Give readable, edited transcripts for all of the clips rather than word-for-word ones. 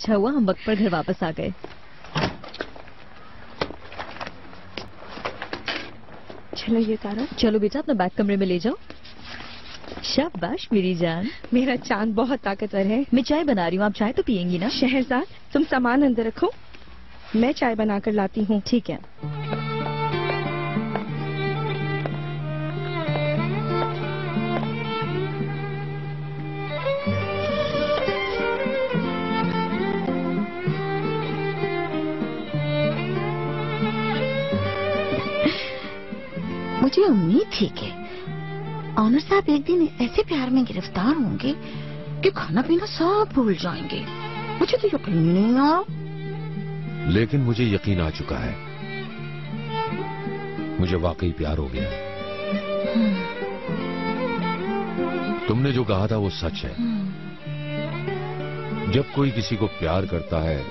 अच्छा हुआ हम वक्त पर घर वापस आ गए। चलो ये तारा। चलो बेटा अपना बैग कमरे में ले जाओ। शाबाश मेरी जान। मेरा चांद बहुत ताकतवर है। मैं चाय बना रही हूँ, आप चाय तो पियेंगी ना? शहरजाद तुम सामान अंदर रखो, मैं चाय बनाकर लाती हूँ। ठीक है। मुझे उम्मीद थी कि ऑनर साहब एक दिन ऐसे प्यार में गिरफ्तार होंगे कि खाना पीना सब भूल जाएंगे। मुझे तो यकीन नहीं आया। लेकिन मुझे यकीन आ चुका है, मुझे वाकई प्यार हो गया। तुमने जो कहा था वो सच है। जब कोई किसी को प्यार करता है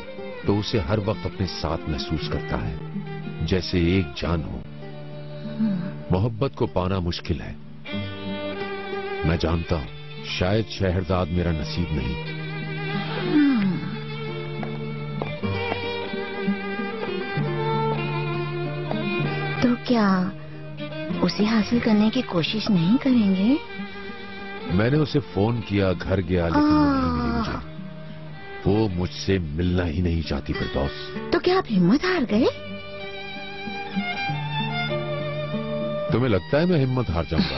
तो उसे हर वक्त अपने साथ महसूस करता है, जैसे एक जान हो। मोहब्बत को पाना मुश्किल है, मैं जानता हूं। शायद शहरजाद मेरा नसीब नहीं। तो क्या उसे हासिल करने की कोशिश नहीं करेंगे? मैंने उसे फोन किया, घर गया, लेकिन वो नहीं मिली मुझे। वो मुझसे मिलना ही नहीं चाहती फिरदौस। तो क्या आप हिम्मत हार गए? तुम्हें लगता है मैं हिम्मत हार जाऊंगा?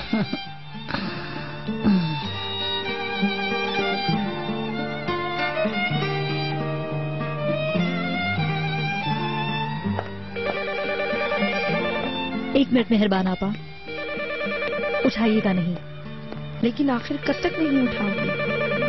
एक मिनट मेहरबान आपा, उठाइएगा नहीं। लेकिन आखिर कब तक नहीं उठाओगे?